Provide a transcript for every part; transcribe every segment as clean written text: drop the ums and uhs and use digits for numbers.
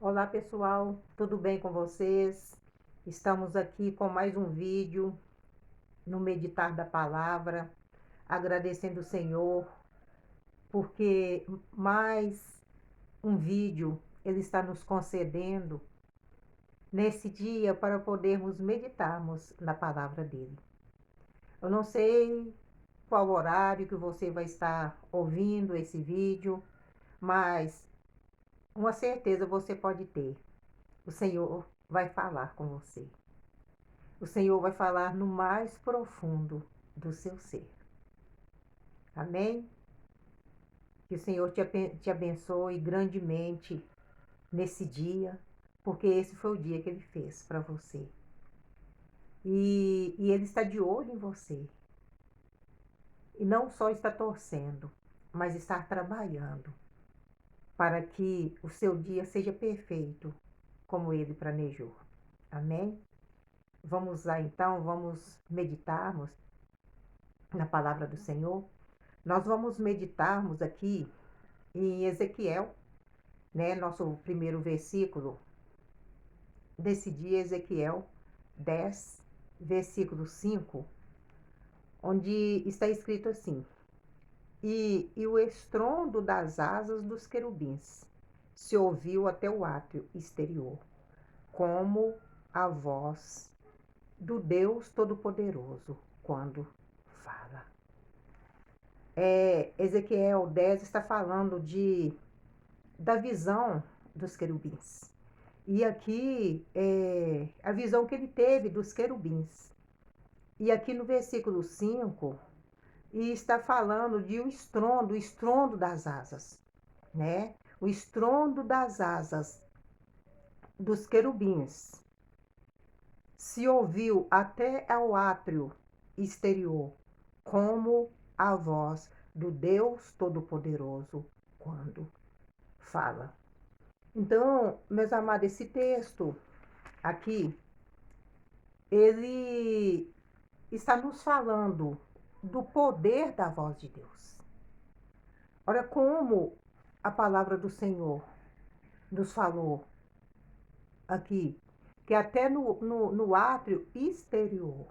Olá pessoal, tudo bem com vocês? Estamos aqui com mais um vídeo no Meditar da Palavra, agradecendo o Senhor, porque mais um vídeo Ele está nos concedendo nesse dia para podermos meditarmos na palavra dele. Eu não sei qual horário que você vai estar ouvindo esse vídeo, mas uma certeza você pode ter: o Senhor vai falar com você. O Senhor vai falar no mais profundo do seu ser. Amém? Que o Senhor te abençoe grandemente nesse dia, porque esse foi o dia que Ele fez para você. E Ele está de olho em você. E não só está torcendo, mas está trabalhando para que o seu dia seja perfeito, como Ele planejou. Amém? Vamos lá então, vamos meditarmos na palavra do Senhor. Nós vamos meditarmos aqui em Ezequiel, né? Nosso primeiro versículo desse dia, Ezequiel 10, versículo 5, onde está escrito assim: e o estrondo das asas dos querubins se ouviu até o átrio exterior, como a voz do Deus Todo-Poderoso quando fala. Ezequiel 10 está falando da visão dos querubins. E aqui a visão que ele teve dos querubins. E aqui no versículo 5, e está falando de o estrondo das asas, né? O estrondo das asas dos querubins se ouviu até ao átrio exterior, como a voz do Deus Todo-Poderoso quando fala. Então, meus amados, esse texto aqui, ele está nos falando do poder da voz de Deus. Olha como a palavra do Senhor nos falou aqui, que até no átrio exterior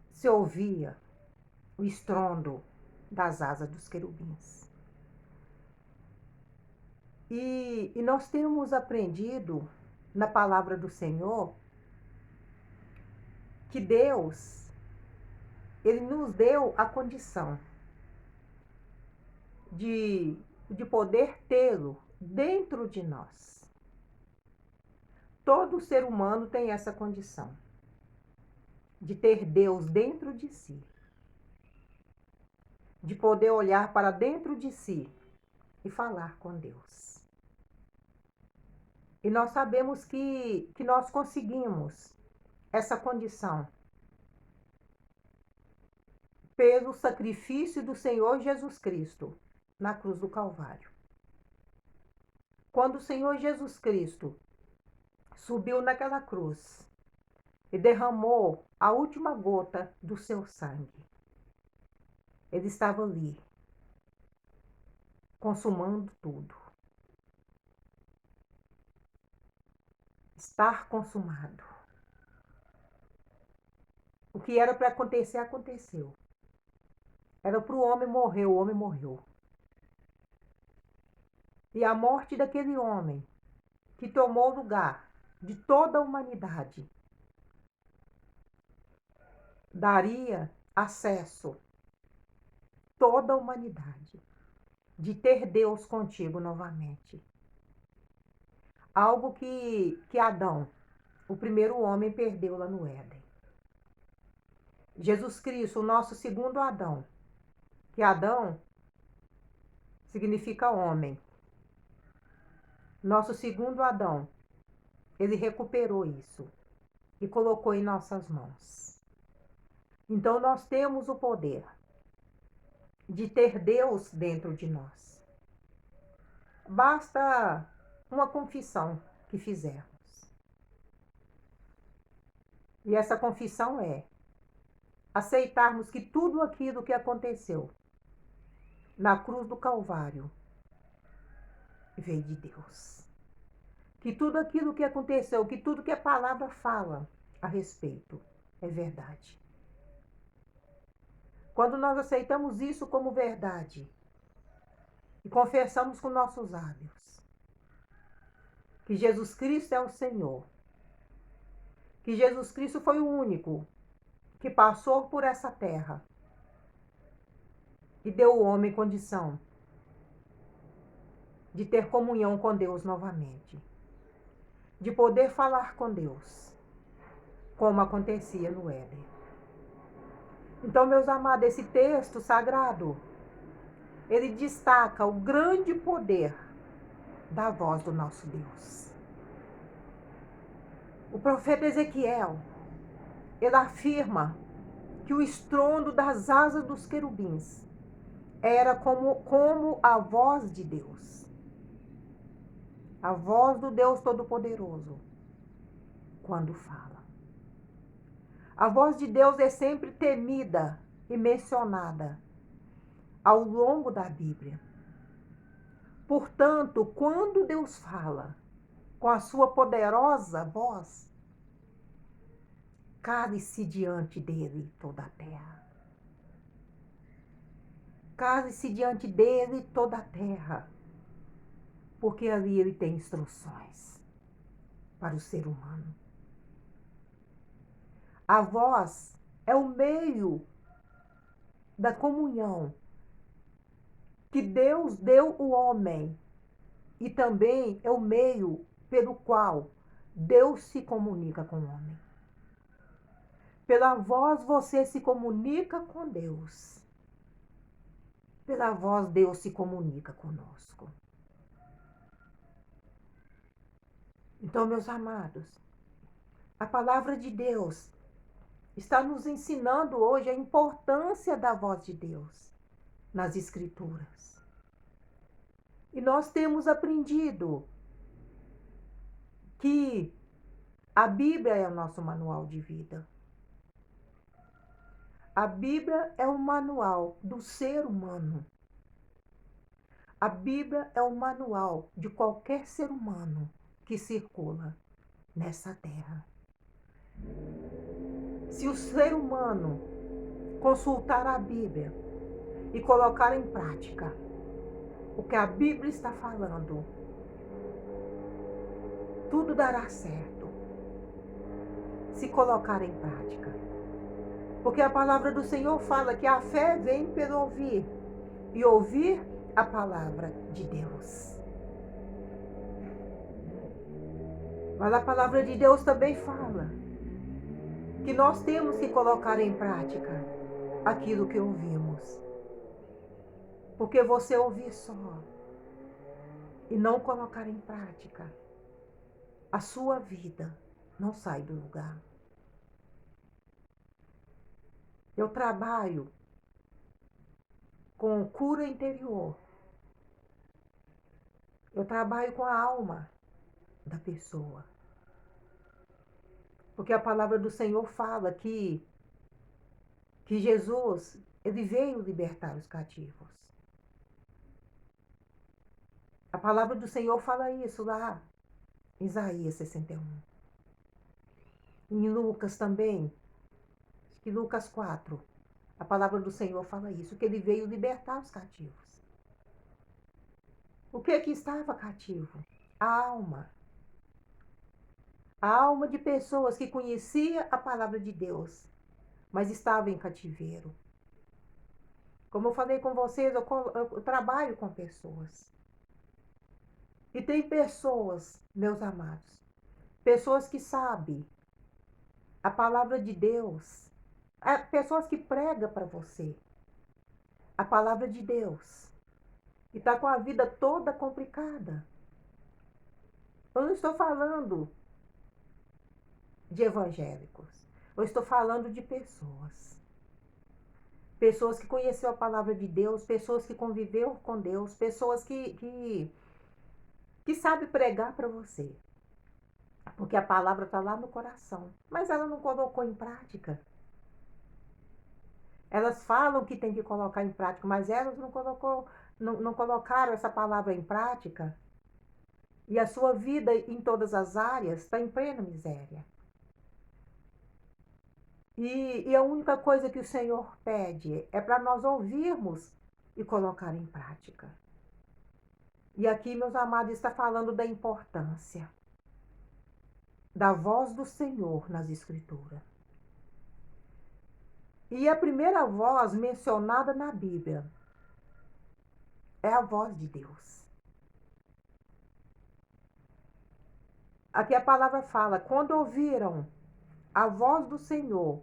se ouvia o estrondo das asas dos querubins. E nós temos aprendido na palavra do Senhor que Deus, Ele nos deu a condição de poder tê-lo dentro de nós. Todo ser humano tem essa condição de ter Deus dentro de si, de poder olhar para dentro de si e falar com Deus. E nós sabemos que nós conseguimos essa condição pelo sacrifício do Senhor Jesus Cristo na cruz do Calvário. Quando o Senhor Jesus Cristo subiu naquela cruz e derramou a última gota do seu sangue, ele estava ali, consumando tudo. Estar consumado. O que era para acontecer, aconteceu. Era para o homem morrer, o homem morreu. E a morte daquele homem, que tomou o lugar de toda a humanidade, daria acesso toda a humanidade de ter Deus contigo novamente. Algo que Adão, o primeiro homem, perdeu lá no Éden. Jesus Cristo, o nosso segundo Adão, que Adão significa homem. Nosso segundo Adão, ele recuperou isso e colocou em nossas mãos. Então nós temos o poder de ter Deus dentro de nós. Basta uma confissão que fizermos. E essa confissão é aceitarmos que tudo aquilo que aconteceu na cruz do Calvário veio de Deus. Que tudo aquilo que aconteceu, que tudo que a palavra fala a respeito é verdade. Quando nós aceitamos isso como verdade e confessamos com nossos lábios que Jesus Cristo é o Senhor, que Jesus Cristo foi o único que passou por essa terra e deu ao homem condição de ter comunhão com Deus novamente, de poder falar com Deus, como acontecia no Éden. Então, meus amados, esse texto sagrado, ele destaca o grande poder da voz do nosso Deus. O profeta Ezequiel, ele afirma que o estrondo das asas dos querubins era como a voz de Deus. A voz do Deus Todo-Poderoso, quando fala. A voz de Deus é sempre temida e mencionada ao longo da Bíblia. Portanto, quando Deus fala com a sua poderosa voz, cale-se diante dele toda a terra. Cale-se diante dele toda a terra, porque ali ele tem instruções para o ser humano. A voz é o meio da comunhão que Deus deu ao homem e também é o meio pelo qual Deus se comunica com o homem. Pela voz você se comunica com Deus. Pela voz Deus se comunica conosco. Então, meus amados, a palavra de Deus está nos ensinando hoje a importância da voz de Deus nas Escrituras. E nós temos aprendido que a Bíblia é o nosso manual de vida. A Bíblia é o manual do ser humano. A Bíblia é o manual de qualquer ser humano que circula nessa terra. Se o ser humano consultar a Bíblia e colocar em prática o que a Bíblia está falando, tudo dará certo se colocar em prática. Porque a palavra do Senhor fala que a fé vem pelo ouvir e ouvir a palavra de Deus. Mas a palavra de Deus também fala que nós temos que colocar em prática aquilo que ouvimos. Porque você ouvir só e não colocar em prática, a sua vida não sai do lugar. Eu trabalho com cura interior. Eu trabalho com a alma da pessoa. Porque a palavra do Senhor fala que Jesus, ele veio libertar os cativos. A palavra do Senhor fala isso lá em Isaías 61. Em Lucas também, acho que Lucas 4, a palavra do Senhor fala isso, que ele veio libertar os cativos. O que estava cativo? A alma. A alma de pessoas que conhecia a palavra de Deus, mas estava em cativeiro. Como eu falei com vocês, eu trabalho com pessoas. E tem pessoas, meus amados, pessoas que sabem a palavra de Deus, pessoas que pregam para você a palavra de Deus e está com a vida toda complicada. Eu não estou falando de evangélicos, eu estou falando de pessoas. Pessoas que conheceram a palavra de Deus, pessoas que conviveram com Deus, pessoas que sabem pregar para você. Porque a palavra está lá no coração, mas ela não colocou em prática. Elas falam que tem que colocar em prática, mas elas não colocaram essa palavra em prática. e a sua vida em todas as áreas está em plena miséria. E a única coisa que o Senhor pede é para nós ouvirmos e colocar em prática. E aqui, meus amados, está falando da importância da voz do Senhor nas Escrituras. E a primeira voz mencionada na Bíblia é a voz de Deus. Aqui a palavra fala: quando ouviram a voz do Senhor,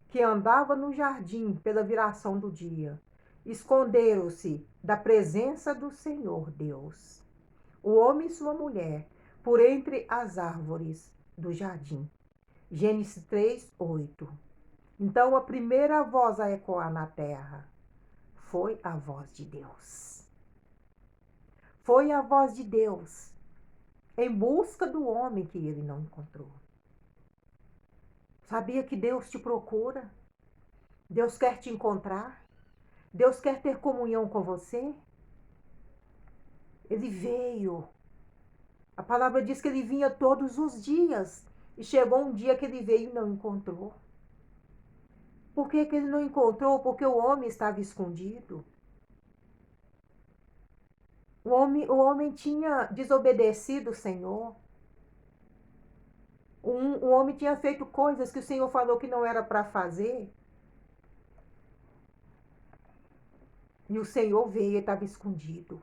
que andava no jardim pela viração do dia, esconderam-se da presença do Senhor Deus, o homem e sua mulher, por entre as árvores do jardim. Gênesis 3:8. Então a primeira voz a ecoar na terra foi a voz de Deus. Foi a voz de Deus em busca do homem que ele não encontrou. Sabia que Deus te procura? Deus quer te encontrar? Deus quer ter comunhão com você? Ele veio. A palavra diz que ele vinha todos os dias. E chegou um dia que ele veio e não encontrou. Por que ele não encontrou? Porque o homem estava escondido. O homem tinha desobedecido o Senhor. O homem tinha feito coisas que o Senhor falou que não era para fazer. E o Senhor veio e estava escondido.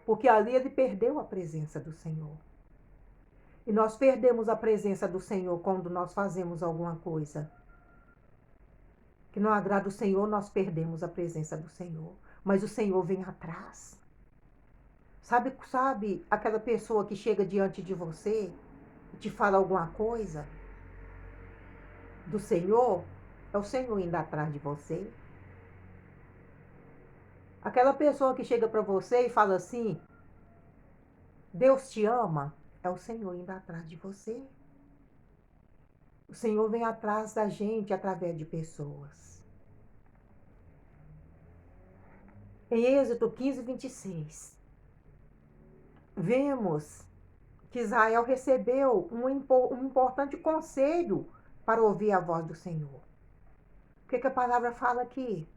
Porque ali ele perdeu a presença do Senhor. E nós perdemos a presença do Senhor quando nós fazemos alguma coisa que não agrada o Senhor, nós perdemos a presença do Senhor. Mas o Senhor vem atrás. Sabe aquela pessoa que chega diante de você e te fala alguma coisa do Senhor? É o Senhor indo atrás de você. Aquela pessoa que chega para você e fala assim: Deus te ama, é o Senhor indo atrás de você. O Senhor vem atrás da gente através de pessoas. Em Êxodo 15:26, vemos que Israel recebeu um importante conselho para ouvir a voz do Senhor. O que a palavra fala aqui?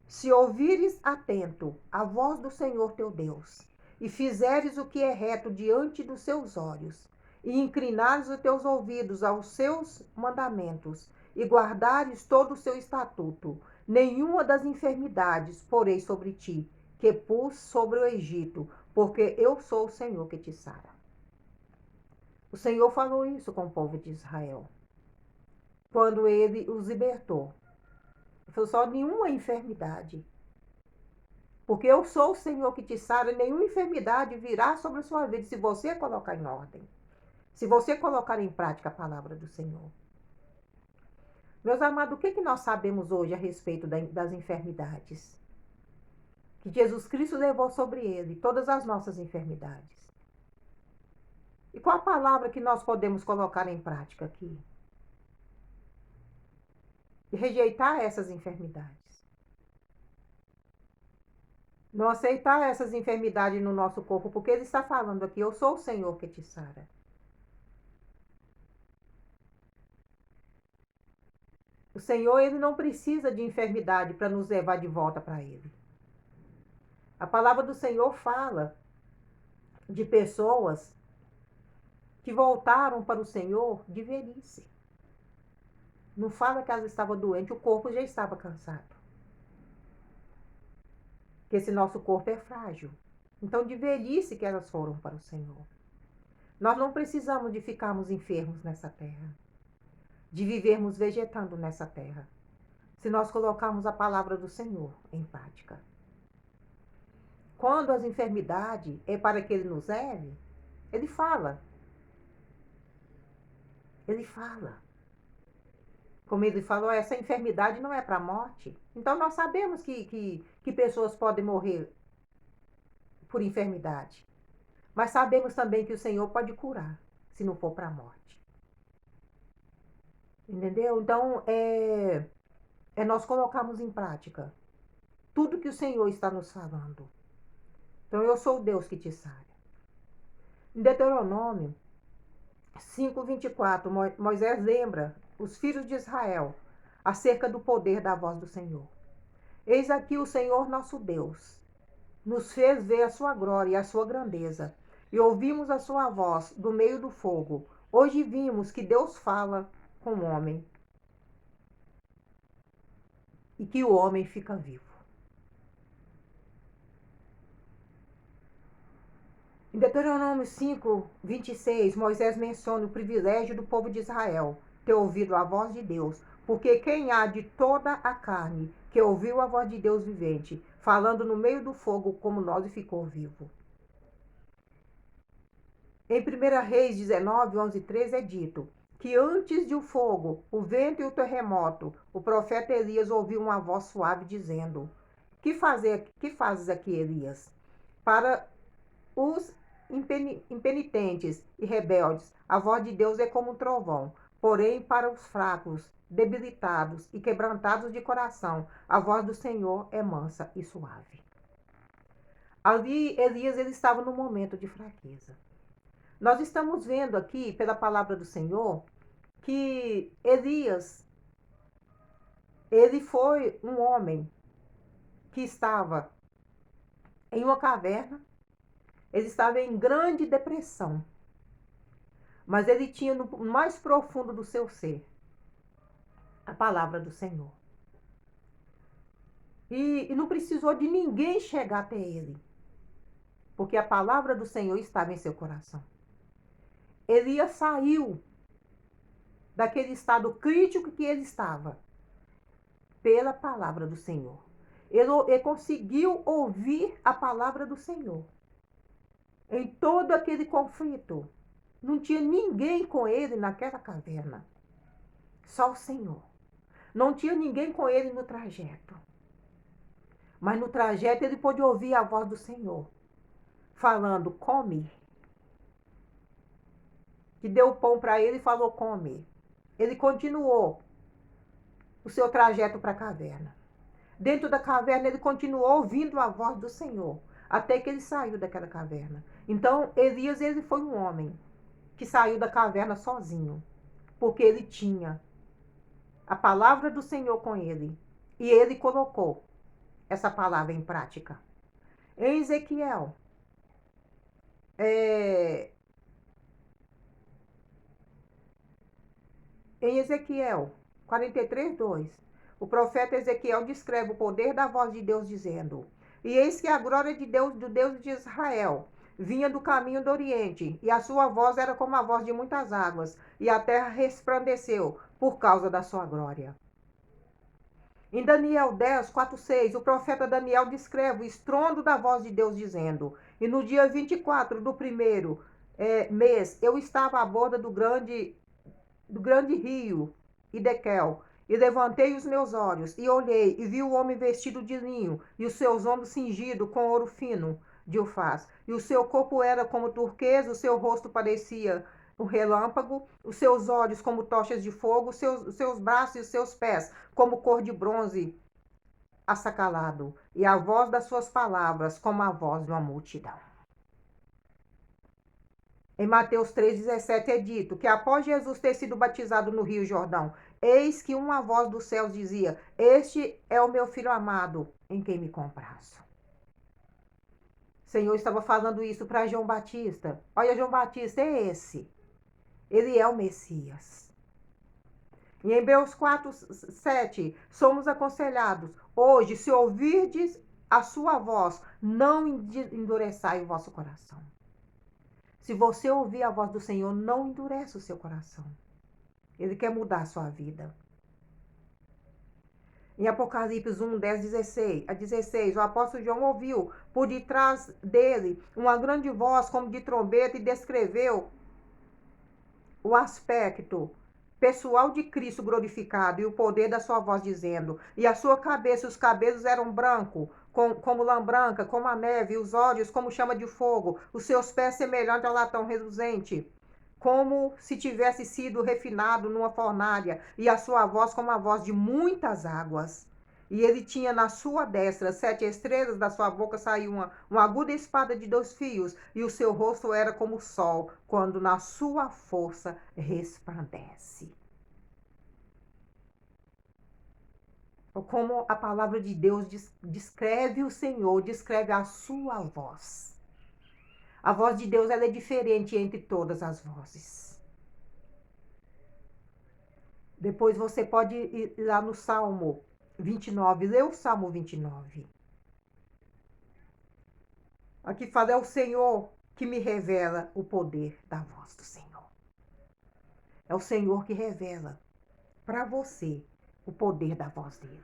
Se ouvires atento a voz do Senhor teu Deus, e fizeres o que é reto diante dos seus olhos, e inclinares os teus ouvidos aos seus mandamentos, e guardares todo o seu estatuto, nenhuma das enfermidades porei sobre ti, que pus sobre o Egito, porque eu sou o Senhor que te sara. O Senhor falou isso com o povo de Israel, quando ele os libertou. Ele falou: só nenhuma enfermidade. Porque eu sou o Senhor que te sara, e nenhuma enfermidade virá sobre a sua vida se você colocar em ordem. Se você colocar em prática a palavra do Senhor. Meus amados, o que nós sabemos hoje a respeito das enfermidades? Que Jesus Cristo levou sobre ele todas as nossas enfermidades. E qual a palavra que nós podemos colocar em prática aqui? E rejeitar essas enfermidades. Não aceitar essas enfermidades no nosso corpo, porque ele está falando aqui: eu sou o Senhor que te sara. O Senhor, ele não precisa de enfermidade para nos levar de volta para ele. A palavra do Senhor fala de pessoas que voltaram para o Senhor de velhice. Não fala que elas estavam doentes, o corpo já estava cansado. Porque esse nosso corpo é frágil. Então, de velhice que elas foram para o Senhor. Nós não precisamos de ficarmos enfermos nessa terra, de vivermos vegetando nessa terra, se nós colocarmos a palavra do Senhor em prática. Quando as enfermidades é para que ele nos leve, ele fala. Ele fala. Como ele falou, essa enfermidade não é para a morte. Então nós sabemos que pessoas podem morrer por enfermidade. Mas sabemos também que o Senhor pode curar, se não for para a morte. Entendeu? Então, é nós colocarmos em prática tudo que o Senhor está nos falando. Então, eu sou o Deus que te sara. Em Deuteronômio 5:24, Moisés lembra os filhos de Israel acerca do poder da voz do Senhor. Eis aqui o Senhor nosso Deus nos fez ver a sua glória e a sua grandeza, e ouvimos a sua voz do meio do fogo. Hoje vimos que Deus fala com o homem e que o homem fica vivo. Em Deuteronômio 5:26, Moisés menciona o privilégio do povo de Israel ter ouvido a voz de Deus, porque quem há de toda a carne que ouviu a voz de Deus vivente, falando no meio do fogo como nós, e ficou vivo. Em 1 Reis 19:11-13 é dito que antes de o fogo, o vento e o terremoto, o profeta Elias ouviu uma voz suave dizendo: que fazes aqui, Elias? Para os impenitentes e rebeldes, a voz de Deus é como um trovão. Porém, para os fracos, debilitados e quebrantados de coração, a voz do Senhor é mansa e suave. Ali, Elias ele estava num momento de fraqueza. Nós estamos vendo aqui, pela palavra do Senhor, que Elias, ele foi um homem que estava em uma caverna, ele estava em grande depressão, mas ele tinha no mais profundo do seu ser a palavra do Senhor. E não precisou de ninguém chegar até ele, porque a palavra do Senhor estava em seu coração. Elias saiu daquele estado crítico que ele estava pela palavra do Senhor. Ele conseguiu ouvir a palavra do Senhor. Em todo aquele conflito, não tinha ninguém com ele naquela caverna. Só o Senhor. Não tinha ninguém com ele no trajeto. Mas no trajeto ele pôde ouvir a voz do Senhor, falando: come. Que deu o pão para ele e falou: come. Ele continuou o seu trajeto para a caverna. Dentro da caverna ele continuou ouvindo a voz do Senhor, até que ele saiu daquela caverna. Então Elias ele foi um homem que saiu da caverna sozinho, porque ele tinha a palavra do Senhor com ele, e ele colocou essa palavra em prática. Em Ezequiel, em Ezequiel 43:2, o profeta Ezequiel descreve o poder da voz de Deus dizendo: e eis que a glória de Deus, do Deus de Israel, vinha do caminho do Oriente, e a sua voz era como a voz de muitas águas, e a terra resplandeceu por causa da sua glória. Em Daniel 10:4-6, o profeta Daniel descreve o estrondo da voz de Deus dizendo: e no dia 24 do primeiro mês, eu estava à borda do grande rio Idequel, e levantei os meus olhos, e olhei, e vi o homem vestido de linho, e os seus ombros cingidos com ouro fino de Ufaz, e o seu corpo era como turquesa, o seu rosto parecia um relâmpago, os seus olhos como tochas de fogo, os seus braços e os seus pés como cor de bronze assacalado, e a voz das suas palavras como a voz de uma multidão. Em Mateus 3,17 é dito que após Jesus ter sido batizado no Rio Jordão, eis que uma voz dos céus dizia: este é o meu filho amado, em quem me comprazo. O Senhor estava falando isso para João Batista. Olha, João Batista é esse. Ele é o Messias. Em Hebreus 4:7, somos aconselhados: hoje, se ouvirdes a sua voz, não endureçai o vosso coração. Se você ouvir a voz do Senhor, não endurece o seu coração. Ele quer mudar a sua vida. Em Apocalipse 1:10-16, o apóstolo João ouviu por detrás dele uma grande voz como de trombeta e descreveu o aspecto pessoal de Cristo glorificado e o poder da sua voz dizendo: e a sua cabeça, os cabelos eram brancos, como lã branca, como a neve, os olhos como chama de fogo, os seus pés semelhantes ao latão reluzente, como se tivesse sido refinado numa fornalha, e a sua voz como a voz de muitas águas. E ele tinha na sua destra 7 estrelas, da sua boca saiu uma aguda espada de 2 fios, e o seu rosto era como o sol, quando na sua força resplandece. Como a palavra de Deus descreve o Senhor, descreve a sua voz. A voz de Deus, ela é diferente entre todas as vozes. Depois você pode ir lá no Salmo 29, lê o Salmo 29. Aqui fala, é o Senhor que me revela o poder da voz do Senhor. É o Senhor que revela para você o poder da voz dele.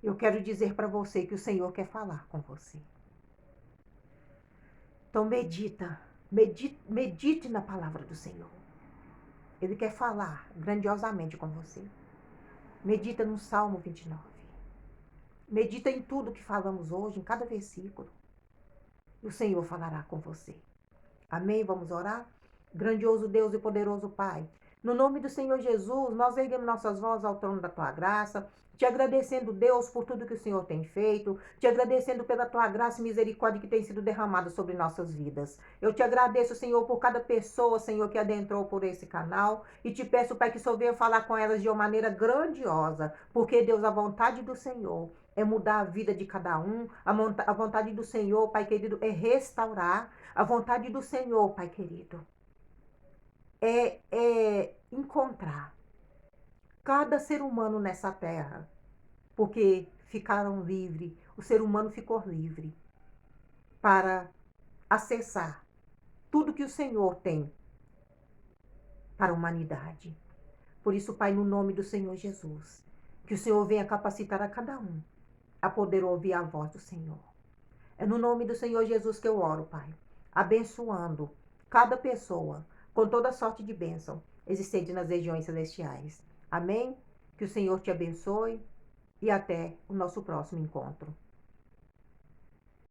Eu quero dizer para você que o Senhor quer falar com você. Então medite na palavra do Senhor. Ele quer falar grandiosamente com você. Medita no Salmo 29. Medita em tudo que falamos hoje, em cada versículo. E o Senhor falará com você. Amém? Vamos orar? Grandioso Deus e poderoso Pai, no nome do Senhor Jesus, nós erguemos nossas vozes ao trono da Tua graça, te agradecendo, Deus, por tudo que o Senhor tem feito, te agradecendo pela Tua graça e misericórdia que tem sido derramada sobre nossas vidas. Eu te agradeço, Senhor, por cada pessoa, Senhor, que adentrou por esse canal, e te peço, Pai, que o Senhor venha falar com elas de uma maneira grandiosa, porque, Deus, a vontade do Senhor é mudar a vida de cada um, a vontade do Senhor, Pai querido, é restaurar, a vontade do Senhor, Pai querido, é encontrar cada ser humano nessa terra, porque ficaram livres, o ser humano ficou livre para acessar tudo que o Senhor tem para a humanidade. Por isso, Pai, no nome do Senhor Jesus, que o Senhor venha capacitar a cada um a poder ouvir a voz do Senhor. É no nome do Senhor Jesus que eu oro, Pai, abençoando cada pessoa com toda sorte de bênção existente nas regiões celestiais. Amém? Que o Senhor te abençoe e até o nosso próximo encontro.